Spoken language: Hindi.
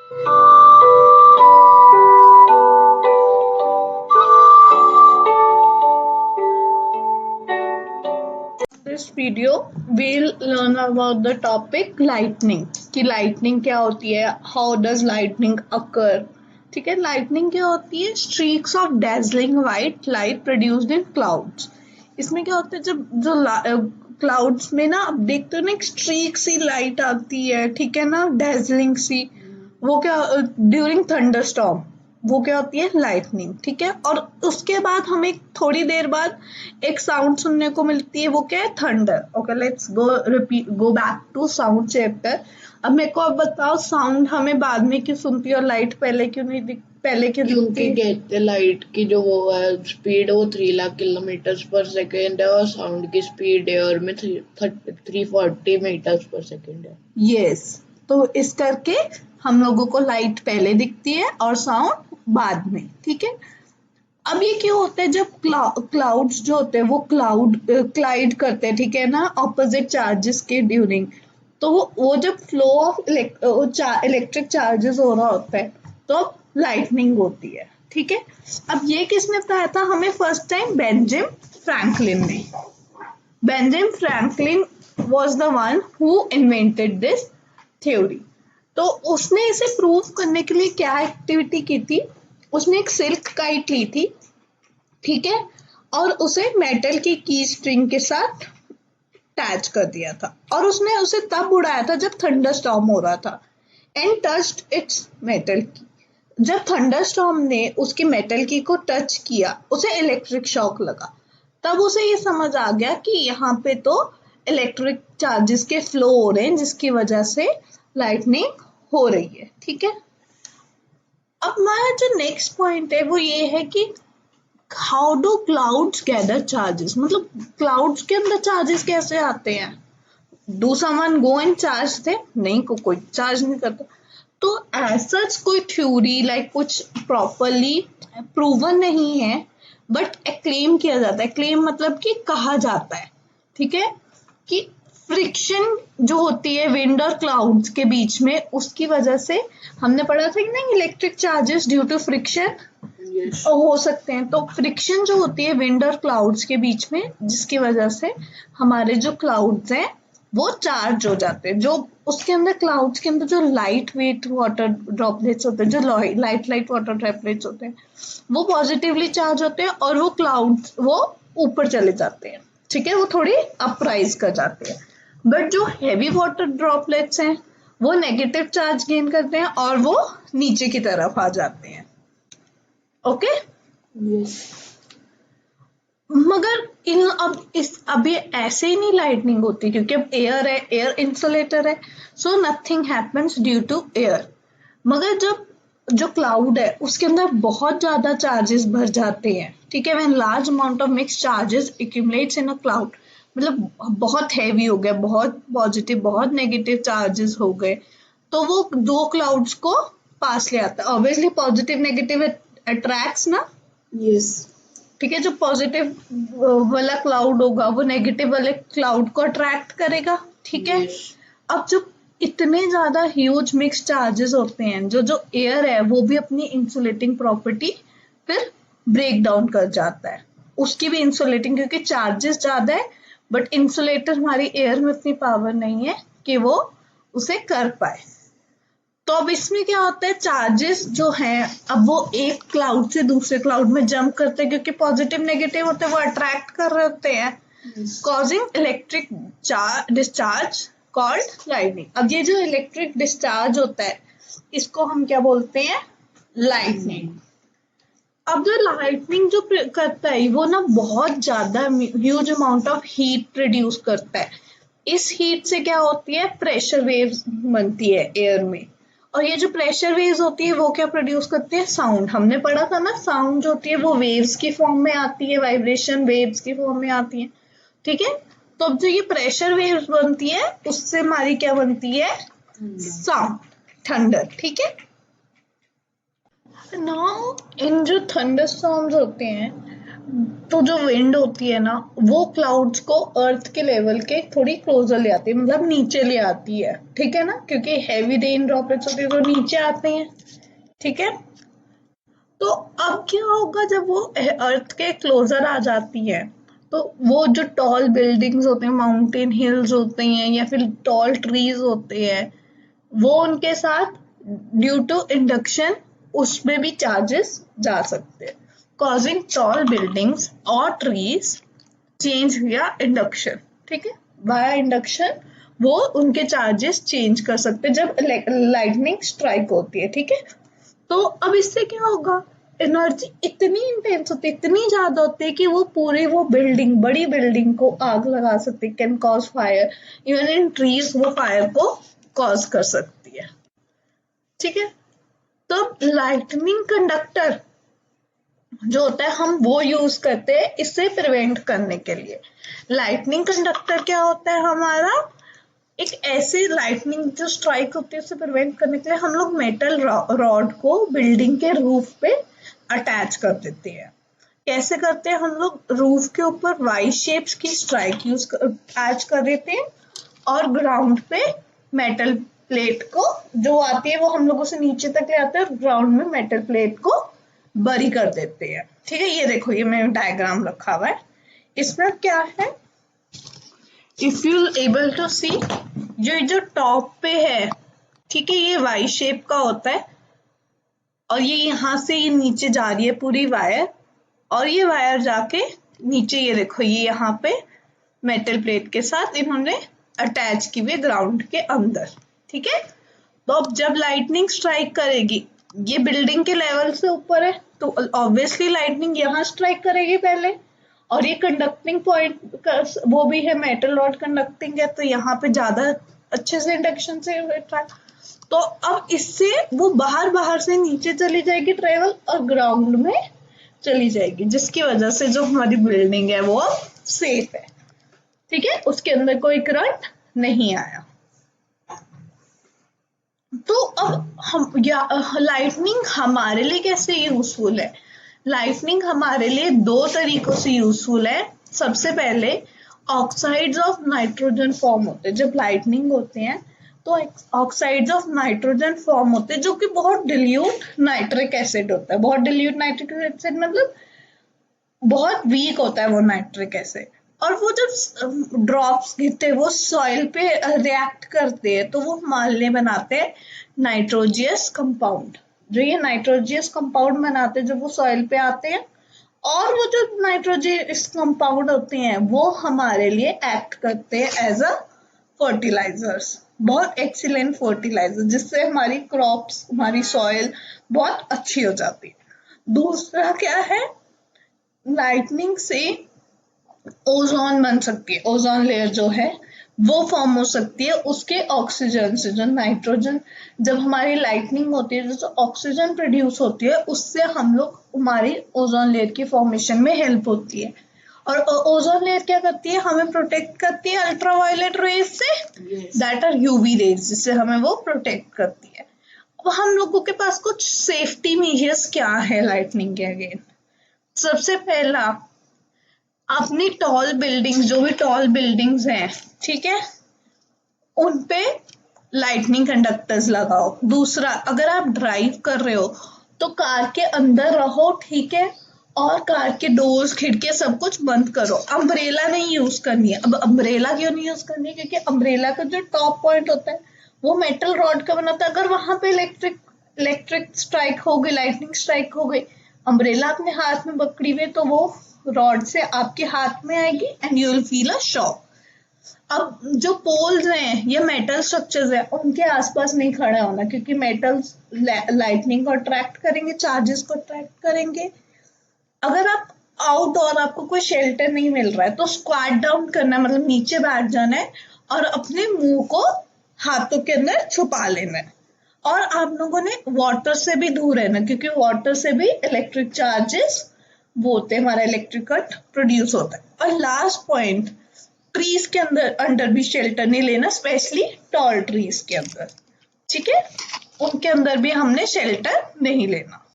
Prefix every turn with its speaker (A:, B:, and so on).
A: This video we'll learn about the topic lightning कि lightning क्या होती है, how does lightning occur. ठीक है, lightning क्या होती है? Streaks of dazzling white light produced in clouds. इसमें क्या होता है, जब जो क्लाउड्स में ना आप देखते हो ना, एक स्ट्रीक सी लाइट आती है, ठीक है ना, डेजलिंग सी, वो क्या ड्यूरिंग थंडरस्टॉर्म, वो क्या होती है? लाइटनिंग. ठीक है, और उसके बाद हमें थोड़ी देर बाद एक साउंड सुनने को मिलती है, वो क्या है? Thunder. Okay, let's go back to sound chapter. अब मेरे को अब बताओ, साउंड हमें बाद में क्यों सुनती है और लाइट पहले क्यों नहीं दिख पहले क्यों
B: क्योंकि
A: दिखती है?
B: कहते लाइट की जो वो है स्पीड वो 3 लाख किलोमीटर पर सेकेंड है और साउंड की स्पीड एयर में 340 मीटर्स पर सेकेंड है.
A: यस, तो इस करके हम लोगों को लाइट पहले दिखती है और साउंड बाद में. ठीक है, अब ये क्यों होता है? जब क्लाउड्स जो होते हैं वो क्लाइड करते हैं, ठीक है ना, ऑपोजिट चार्जेस के ड्यूरिंग, तो वो जब फ्लो ऑफ इलेक्ट्रिक चार्जेस हो रहा होता है तो लाइटनिंग होती है. ठीक है, अब ये किसने बताया था हमें first time? Benjamin Franklin was the one who invented this theory. तो उसने इसे प्रूव करने के लिए क्या एक्टिविटी की थी? उसने एक सिल्क काइट ली थी, ठीक है, और उसे मेटल की स्ट्रिंग के साथ अटैच कर दिया था और उसने उसे तब उड़ाया था जब थंडरस्टॉर्म हो रहा था. एंड टच्ड इट्स मेटल की. जब थंडरस्टॉर्म ने उसकी मेटल की को टच किया, उसे इलेक्ट्रिक शॉक लगा. तब उसे ये समझ आ गया कि यहाँ पे तो इलेक्ट्रिक चार्जेस के फ्लो हो रहे हैं जिसकी वजह से लाइटनिंग हो रही है. ठीक है, अब हमारा जो नेक्स्ट पॉइंट है वो ये है कि how do clouds gather charges, मतलब क्लाउड्स के अंदर चार्जेस कैसे आते हैं? Do someone go and charge थे? नहीं, कोई चार्ज नहीं करता. तो ऐसा कोई थ्योरी लाइक कुछ प्रॉपरली प्रूवन नहीं है, बट क्लेम किया जाता है. क्लेम मतलब कि कहा जाता है, ठीक है, कि फ्रिक्शन जो होती है विंड और क्लाउड्स के बीच में, उसकी वजह से हमने पढ़ा था कि नहीं, electric charges due to friction हो सकते हैं. तो फ्रिक्शन जो होती है विंड और क्लाउड्स के बीच में, जिसकी वजह से हमारे जो क्लाउड्स हैं वो चार्ज हो जाते हैं. जो उसके अंदर क्लाउड्स के अंदर जो लाइट वेट वाटर ड्रॉपलेट्स होते हैं, जो लाइट वाटर ड्रॉपलेट्स होते हैं, वो पॉजिटिवली चार्ज होते हैं और वो क्लाउड्स वो ऊपर चले जाते हैं. ठीक है, वो थोड़ी अपराइज कर जाते हैं. बट जो हैवी वाटर ड्रॉपलेट्स हैं वो नेगेटिव चार्ज गेन करते हैं और वो नीचे की तरफ आ जाते हैं. ओके, मगर अब ये ऐसे ही नहीं लाइटनिंग होती, क्योंकि अब एयर है, एयर इंसुलेटर है, so nothing happens due to air. मगर जब जो क्लाउड है उसके अंदर बहुत ज्यादा चार्जेस भर जाते हैं, ठीक है, when large amount of mix charges accumulates in a cloud, मतलब बहुत हैवी हो गया, बहुत पॉजिटिव बहुत नेगेटिव चार्जेस हो गए, तो वो दो क्लाउड्स को पास ले आता है. ऑब्वियसली पॉजिटिव नेगेटिव अट्रैक्ट्स ना.
B: यस.
A: ठीक है, जो पॉजिटिव वाला क्लाउड होगा वो नेगेटिव वाले क्लाउड को अट्रैक्ट करेगा. ठीक है, अब जो इतने ज्यादा ह्यूज मिक्स चार्जेस होते हैं, जो एयर है वो भी अपनी इंसुलेटिंग प्रॉपर्टी फिर ब्रेक डाउन कर जाता है. उसकी भी इंसुलेटिंग, क्योंकि चार्जेस ज्यादा है बट इंसुलेटर हमारी एयर में उतनी पावर नहीं है कि वो उसे कर पाए. तो अब इसमें क्या होता है, चार्जेस जो हैं अब वो एक क्लाउड से दूसरे क्लाउड में जंप करते हैं, क्योंकि पॉजिटिव नेगेटिव होते हैं, वो अट्रैक्ट कर रहे होते हैं, causing electric discharge called lightning. अब ये जो इलेक्ट्रिक डिस्चार्ज होता है इसको हम क्या बोलते हैं? लाइटनिंग. अब जो लाइटनिंग जो करता है वो ना बहुत ज्यादा huge amount of heat produce करता है. इस हीट से क्या होती है? प्रेशर वेव्स बनती है एयर में, और ये जो प्रेशर वेव्स होती है वो क्या प्रोड्यूस करते हैं? साउंड. हमने पढ़ा था ना, साउंड जो होती है वो वेव्स की फॉर्म में आती है, वाइब्रेशन वेव्स की फॉर्म में आती है. ठीक है, तो अब जो ये प्रेशर वेव्स बनती है उससे हमारी क्या बनती है? Sound, thunder. ठीक है, नाउ इन जो थंडर स्टॉर्म्स होते हैं तो जो विंड होती है ना वो क्लाउड्स को अर्थ के लेवल के थोड़ी क्लोजर ले आती है, मतलब नीचे ले आती है, ठीक है ना, क्योंकि हैवी रेन ड्रॉपलेट्स होती है तो नीचे आते हैं, ठीक है। तो अब क्या होगा जब वो अर्थ के क्लोजर आ जाती है, तो वो जो टॉल बिल्डिंग्स होते हैं, माउंटेन हिल्स होते हैं या फिर टॉल ट्रीज होते हैं, वो उनके साथ ड्यू टू इंडक्शन उसमें भी चार्जेस जा सकते हैं, कॉजिंग टॉल बिल्डिंग्स और ट्रीज चेंज या इंडक्शन, ठीक है। वाया इंडक्शन वो उनके चार्जेस चेंज कर सकते हैं जब लाइटनिंग स्ट्राइक होती है, ठीक है। तो अब इससे क्या होगा, एनर्जी इतनी इंटेंस होती है, इतनी ज्यादा होती है कि वो पूरी वो बिल्डिंग, बड़ी बिल्डिंग को आग लगा सकती है, can cause fire, even in trees वो फायर को कॉज कर सकती है, ठीक है। तो लाइटनिंग कंडक्टर जो होता है हम वो यूज करते हैं इससे प्रिवेंट करने के लिए। लाइटनिंग कंडक्टर क्या होता है हमारा, एक ऐसी लाइटनिंग जो स्ट्राइक होती है उससे प्रिवेंट करने के लिए हम लोग मेटल रॉड को बिल्डिंग के रूफ पे अटैच कर देते हैं। कैसे करते हैं, हम लोग रूफ के ऊपर वाई शेप्स की स्ट्राइक अटैच कर देते हैं और ग्राउंड पे मेटल प्लेट को जो आती है वो हम लोग उसे नीचे तक ले आते हैं और ग्राउंड में मेटल प्लेट को बरी कर देते हैं, ठीक है। ये देखो, ये मैंने डायग्राम रखा हुआ है, इसमें क्या है, इफ यू एबल टू सी, ये जो टॉप पे है, ठीक है, ये वाई शेप का होता है और ये यहाँ से ये नीचे जा रही है पूरी वायर, और ये वायर जाके नीचे, ये देखो ये यहाँ पे मेटल प्लेट के साथ इन्होंने अटैच की हुई ग्राउंड के अंदर, ठीक है। तो अब जब लाइटनिंग स्ट्राइक करेगी, ये बिल्डिंग के लेवल से ऊपर है तो ऑब्वियसली लाइटनिंग यहाँ स्ट्राइक करेगी पहले, और ये कंडक्टिंग पॉइंट वो भी है, मेटल रॉड कंडक्टिंग है, तो यहाँ पे ज्यादा अच्छे से इंडक्शन से तो अब इससे वो बाहर बाहर से नीचे चली जाएगी ट्रेवल और ग्राउंड में चली जाएगी, जिसकी वजह से जो हमारी बिल्डिंग है वो सेफ है, ठीक है, उसके अंदर कोई करंट नहीं आया। तो अब हम लाइटनिंग हमारे लिए कैसे यूजफुल है, लाइटनिंग हमारे लिए दो तरीकों से यूजफुल है। सबसे पहले ऑक्साइड्स ऑफ नाइट्रोजन फॉर्म होते हैं, जब लाइटनिंग होते हैं तो ऑक्साइड्स ऑफ नाइट्रोजन फॉर्म होते हैं जो कि बहुत डिल्यूट नाइट्रिक एसिड होता है, बहुत डिल्यूट नाइट्रिक एसिड मतलब बहुत वीक होता है वो नाइट्रिक एसिड, और वो जब ड्रॉप्स गिरते हैं वो सॉइल पे रिएक्ट करते हैं तो वो मालने बनाते हैं नाइट्रोजियस कंपाउंड, जो ये नाइट्रोजियस कंपाउंड बनाते हैं जब वो सॉइल पे आते हैं, और वो जो नाइट्रोजियस कंपाउंड होते हैं वो हमारे लिए एक्ट करते हैं एज अ फर्टिलाइजर्स, बहुत एक्सीलेंट फर्टिलाइजर, जिससे हमारी क्रॉप्स, हमारी सॉइल बहुत अच्छी हो जाती है। दूसरा क्या है, लाइटनिंग से ओजोन बन सकती है, ओजोन लेयर जो है वो फॉर्म हो सकती है उसके ऑक्सीजन से, जो नाइट्रोजन, जब हमारी लाइटनिंग होती है जो ऑक्सीजन प्रोड्यूस होती है उससे हम लोग, हमारी ओजोन लेयर की फॉर्मेशन में हेल्प होती है। और ओजोन लेयर क्या करती है, हमें प्रोटेक्ट करती है अल्ट्रावायलेट रेज से, दैट आर यूवी रेज, जिससे हमें वो प्रोटेक्ट करती है। अब हम लोगों के पास कुछ सेफ्टी मेजर्स क्या है लाइटनिंग के अगेन। सबसे पहला, अपनी टॉल बिल्डिंग, जो भी टॉल बिल्डिंग्स हैं, ठीक है, उन पे लाइटनिंग कंडक्टर्स लगाओ। दूसरा, अगर आप ड्राइव कर रहे हो तो कार के अंदर रहो, ठीक है, और कार के डोर्स, खिड़कियां सब कुछ बंद करो। अम्ब्रेला नहीं यूज करनी है। अब अम्ब्रेला क्यों नहीं यूज करनी है, क्योंकि अम्ब्रेला का जो टॉप पॉइंट होता है वो मेटल रॉड का बना होता है, अगर वहां पे इलेक्ट्रिक स्ट्राइक हो गई, लाइटनिंग स्ट्राइक हो गई, अम्ब्रेला अपने हाथ में पकड़ी हुई, तो वो रॉड से आपके हाथ में आएगी and you will feel a shock. अब जो पोल्स हैं या मेटल स्ट्रक्चर्स हैं उनके आसपास नहीं खड़ा होना, क्योंकि मेटल्स लाइटनिंग को अट्रैक्ट करेंगे, चार्जेस को अट्रैक्ट करेंगे। अगर आप आउट और आपको कोई शेल्टर नहीं मिल रहा है तो स्क्वाट डाउन करना, मतलब नीचे बैठ जाना है और अपने मुंह को हाथों के अंदर छुपा लेना है। और आप लोगों ने वाटर से भी दूर रहना, क्योंकि वाटर से भी इलेक्ट्रिक चार्जेस वो होते हैं, हमारा इलेक्ट्रिक करंट प्रोड्यूस होता है। और लास्ट पॉइंट, ट्रीज के अंदर भी शेल्टर नहीं लेना, स्पेशली टॉल ट्रीज के अंदर, ठीक है, उनके अंदर भी हमने शेल्टर नहीं लेना।